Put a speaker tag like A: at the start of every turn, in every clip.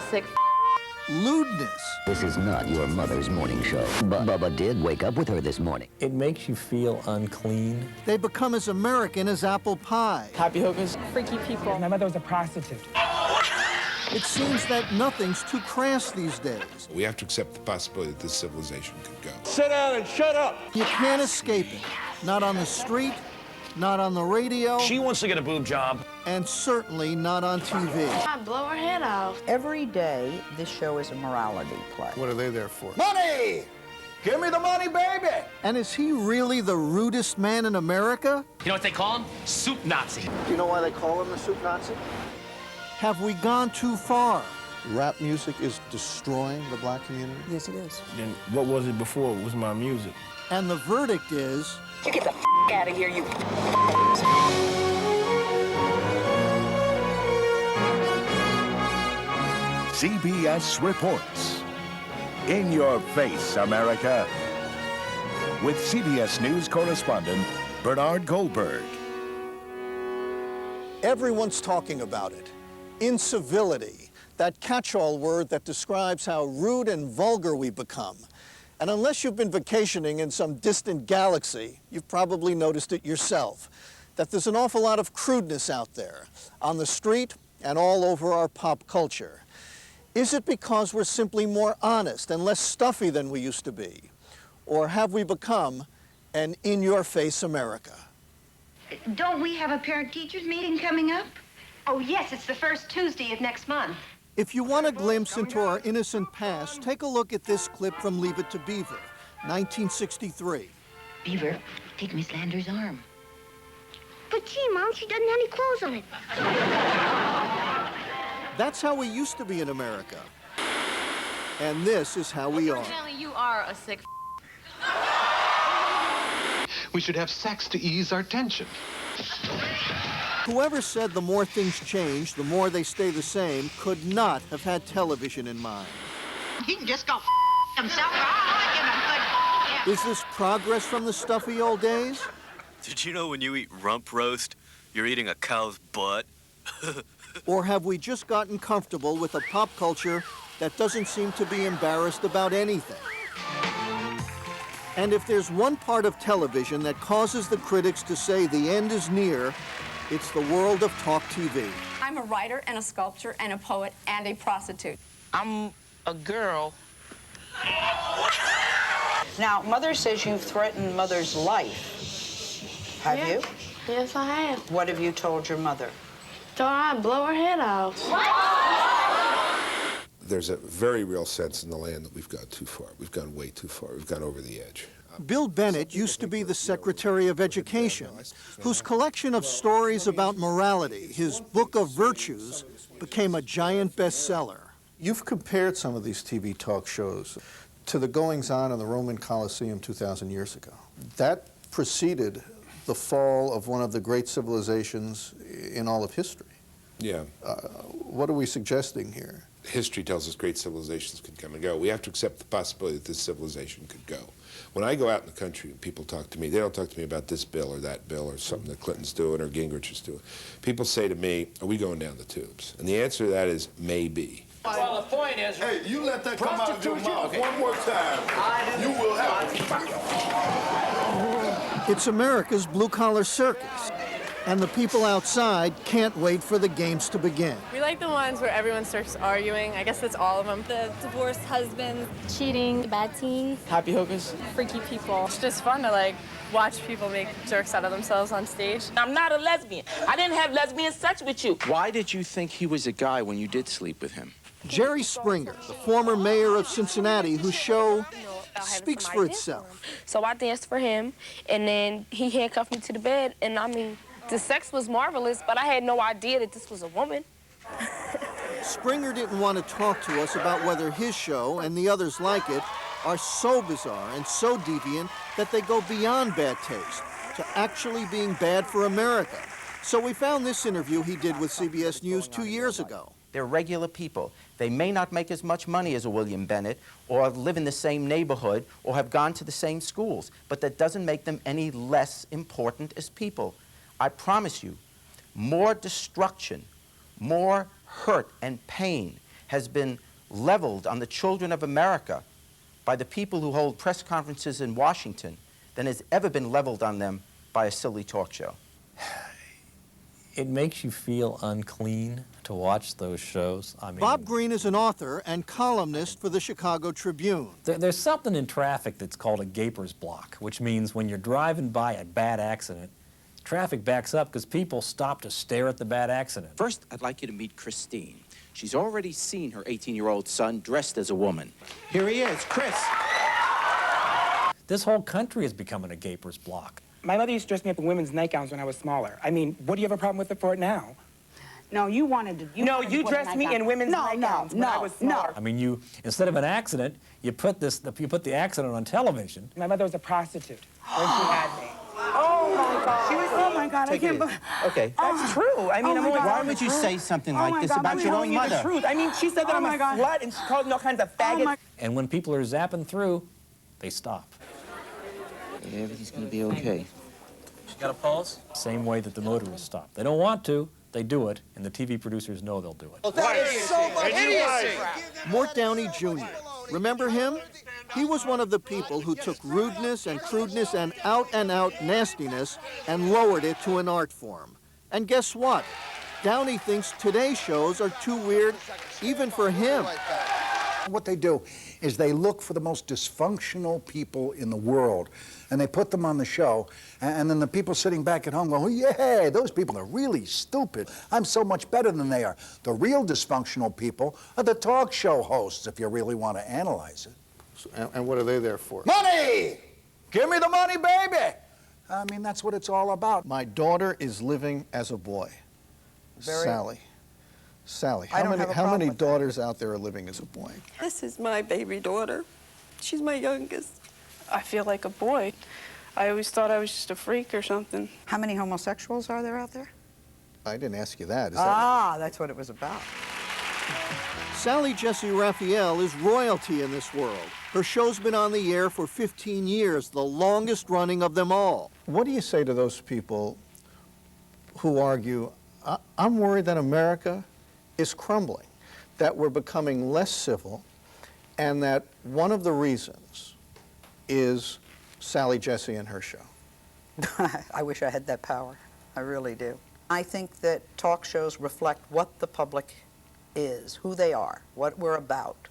A: sick
B: Lewdness.
C: This is not your mother's morning show, but Bubba did wake up with her this morning.
D: It makes you feel unclean.
B: They become as American as apple pie.
D: Happy hookers.
A: freaky people.
E: My mother was a prostitute.
B: It seems that nothing's too crass these days.
F: We have to accept the possibility that this civilization could go.
G: Sit down and shut up.
B: You can't escape it. Not on the street, not on the radio,
G: She wants to get a boob job.
B: and certainly not on TV.
A: I'd blow her head off.
H: Every day, this show is a morality play.
B: What are they there for?
G: Money! Give me the money, baby!
B: And is he really the rudest man in America?
I: You know what they call him? Soup Nazi.
B: Do you know why they call him the Soup Nazi? Have we gone too far?
J: Rap music is destroying the black community?
H: Yes, it is.
D: Then what was it before? It was my music.
B: And the verdict is...
H: You get the out of here, you.
K: CBS reports. In your face, America. With CBS News correspondent Bernard Goldberg.
B: Everyone's talking about it. Incivility, that catch-all word that describes how rude and vulgar we become. And unless you've been vacationing in some distant galaxy, you've probably noticed it yourself, that there's an awful lot of crudeness out there, on the street and all over our pop culture. Is it because we're simply more honest and less stuffy than we used to be? Or have we become an in-your-face America?
L: Don't we have a parent-teachers meeting coming up? Oh, yes, it's the first Tuesday of next month.
B: If you want a glimpse into our innocent past, take a look at this clip from Leave It to Beaver, 1963.
L: Beaver, take Miss Lander's arm.
M: But gee, Mom, she doesn't have any clothes on it.
B: That's how we used to be in America. And this is how we are.
A: Unfortunately, you are a sick
N: We should have sex to ease our tension.
B: Whoever said the more things change, the more they stay the same, could not have had television in mind.
L: He can just go himself. I'll give him a good.
B: Is this progress from the stuffy old days?
I: Did you know when you eat rump roast, you're eating a cow's butt?
B: Or have we just gotten comfortable with a pop culture that doesn't seem to be embarrassed about anything? And if there's one part of television that causes the critics to say the end is near, it's the world of talk TV.
A: I'm a writer and a sculptor and a poet and a prostitute.
H: I'm a girl. Now, Mother says you've threatened Mother's life. Have you?
A: Yes, I have.
H: What have you told your mother?
A: Thought I'd blow her head off.
F: There's a very real sense in the land that we've gone too far. We've gone way too far. We've gone over the edge.
B: Bill Bennett used to be the Secretary of Education, whose collection of stories about morality, his Book of Virtues, became a giant bestseller.
J: You've compared some of these TV talk shows to the goings-on in the Roman Colosseum 2,000 years ago. That preceded the fall of one of the great civilizations in all of history.
F: Yeah.
J: What are we suggesting here?
F: History tells us great civilizations can come and go. We have to accept the possibility that this civilization could go. When I go out in the country and people talk to me, they don't talk to me about this bill or that bill or something that Clinton's doing or Gingrich is doing. People say to me, are we going down the tubes? And the answer to that is maybe.
G: Well, the point is...
N: Hey, you let that come out of your mouth one more time. You will have it.
B: It's America's blue-collar circus, and the people outside can't wait for the games to begin.
A: We like the ones where everyone starts arguing. I guess that's all of them. The divorced husbands, cheating, bad teens,
D: Happy hookers.
A: freaky people. It's just fun to, like, watch people make jerks out of themselves on stage.
H: I'm not a lesbian. I didn't have lesbian sex with you.
N: Why did you think he was a guy when you did sleep with him?
B: Jerry Springer, the former mayor of Cincinnati, whose show speaks for itself.
A: So I danced for him, and then he handcuffed me to the bed, and I mean, the sex was marvelous, but I had no idea that this was a woman.
B: Springer didn't want to talk to us about whether his show and the others like it are so bizarre and so deviant that they go beyond bad taste to actually being bad for America. So we found this interview he did with CBS News 2 years ago.
E: They're regular people. They may not make as much money as a William Bennett or live in the same neighborhood or have gone to the same schools, but that doesn't make them any less important as people. I promise you, more destruction, more hurt and pain has been leveled on the children of America by the people who hold press conferences in Washington than has ever been leveled on them by a silly talk show.
D: It makes you feel unclean to watch those shows. I mean,
B: Bob Greene is an author and columnist for the Chicago Tribune.
D: there's something in traffic that's called a gaper's block, which means when you're driving by a bad accident, traffic backs up because people stop to stare at the bad accident.
O: First, I'd like you to meet Christine. She's already seen her 18-year-old son dressed as a woman. Here he is, Chris.
D: This whole country is becoming a gaper's block.
P: My mother used to dress me up in women's nightgowns when I was smaller. I mean, what do you have a problem with it for it now?
H: No, you wanted to.
P: You dressed me in women's nightgowns when I was smaller.
D: I mean, instead of an accident, you put the accident on television.
P: My mother was a prostitute when she had me. Oh my God!
H: She was, oh my God! I can't believe.
E: Okay.
P: That's true. I mean, I'm only.
E: Why would you say something like this about your own mother?
P: The truth. I mean, she said that I'm a slut, and she called me all kinds of faggots.
D: And when people are zapping through, they stop.
O: Yeah, everything's gonna be okay.
D: You got a pulse? Same way that the motorists stop. They don't want to, they do it, and the TV producers know they'll do it.
B: That is so much idiocy! Mort Downey Jr. Remember him? He was one of the people who took rudeness and crudeness and out-and-out nastiness and lowered it to an art form. And guess what? Downey thinks today's shows are too weird even for him.
Q: What they do is they look for the most dysfunctional people in the world, and they put them on the show, and then the people sitting back at home go, oh, yeah, those people are really stupid. I'm so much better than they are. The real dysfunctional people are the talk show hosts, if you really want to analyze it.
J: And what are they there for?
Q: Money! Give me the money, baby! I mean, that's what it's all about.
B: My daughter is living as a boy. Sally. Sally, how many daughters out there are living as a boy?
R: This is my baby daughter. She's my youngest.
S: I feel like a boy. I always thought I was just a freak or something.
H: How many homosexuals are there out there?
B: I didn't ask you that.
H: That's what it was about.
B: Sally Jesse Raphael is royalty in this world. Her show's been on the air for 15 years, the longest running of them all. What do you say to those people who argue, I'm worried that America is crumbling, that we're becoming less civil, and that one of the reasons is Sally Jesse and her show?
H: I wish I had that power. I really do. I think that talk shows reflect what the public is, who they are, what we're about.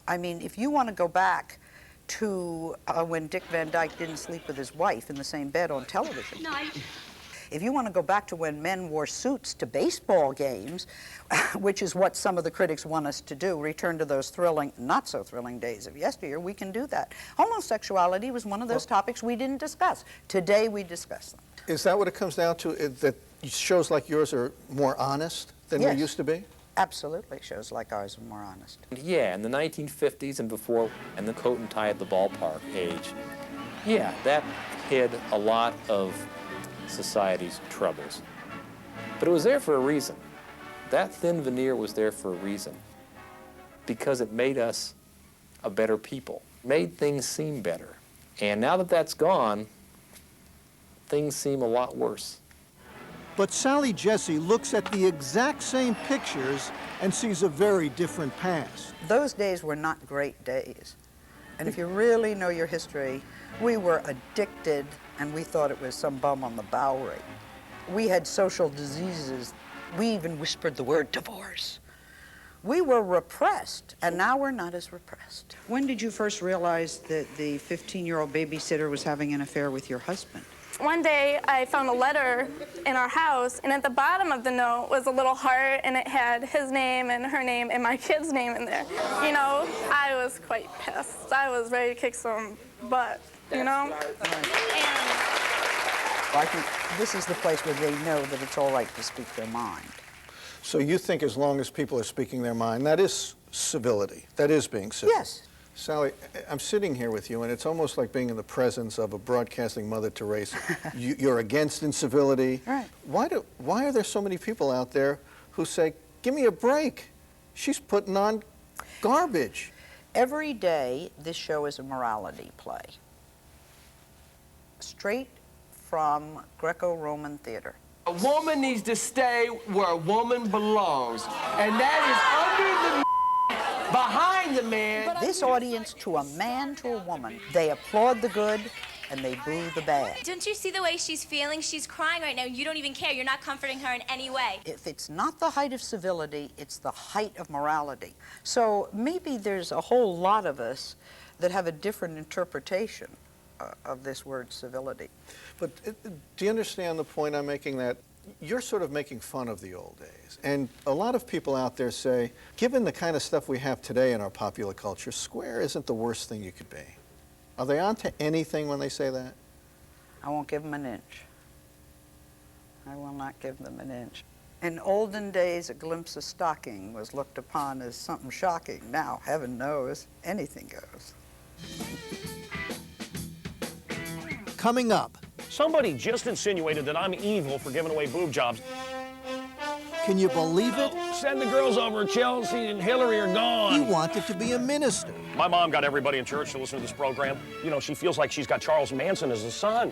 H: I mean, if you want to go back to when Dick Van Dyke didn't sleep with his wife in the same bed on television. No. If you want to go back to when men wore suits to baseball games, which is what some of the critics want us to do, return to those thrilling, not so thrilling days of yesteryear, we can do that. Homosexuality was one of those topics we didn't discuss. Today we discuss them.
B: Is that what it comes down to, that shows like yours are more honest than they used to be?
H: Absolutely, shows like ours are more honest.
D: Yeah, in the 1950s and before, and the coat and tie at the ballpark age, yeah, that hid a lot of society's troubles. But it was there for a reason. That thin veneer was there for a reason. Because it made us a better people, made things seem better. And now that that's gone, things seem a lot worse.
B: But Sally Jesse looks at the exact same pictures and sees a very different past.
H: Those days were not great days. And if you really know your history, we were addicted and we thought it was some bum on the Bowery. We had social diseases. We even whispered the word divorce. We were repressed, and now we're not as repressed. When did you first realize that the 15-year-old babysitter was having an affair with your husband?
S: One day, I found a letter in our house, and at the bottom of the note was a little heart, and it had his name and her name and my kid's name in there. You know, I was quite pissed. I was ready to kick some butt, you know?
H: I think this is the place where they know that it's all right to speak their mind.
B: So you think as long as people are speaking their mind, that is civility, that is being civil?
H: Yes.
B: Sally, I'm sitting here with you, and it's almost like being in the presence of a broadcasting Mother Teresa. You're against incivility.
H: Right.
B: Why are there so many people out there who say, give me a break? She's putting on garbage.
H: Every day, this show is a morality play. Straight from Greco-Roman theater.
G: A woman needs to stay where a woman belongs, and that is under the find the man.
H: This audience, to a man, to a woman, they applaud the good and they boo the bad.
T: Don't you see the way she's feeling? She's crying right now. You don't even care. You're not comforting her in any way.
H: If it's not the height of civility, it's the height of morality. So maybe there's a whole lot of us that have a different interpretation of this word civility.
J: But do you understand the point I'm making, that you're sort of making fun of the old days? And a lot of people out there say, given the kind of stuff we have today in our popular culture, square isn't the worst thing you could be. Are they onto anything when they say that?
H: I won't give them an inch. I will not give them an inch. In olden days, a glimpse of stocking was looked upon as something shocking. Now, heaven knows, anything goes.
B: Coming up.
G: Somebody just insinuated that I'm evil for giving away boob jobs.
B: Can you believe it?
G: Send the girls over. Chelsea and Hillary are gone.
B: He wanted to be a minister.
G: My mom got everybody in church to listen to this program. You know, she feels like she's got Charles Manson as a son.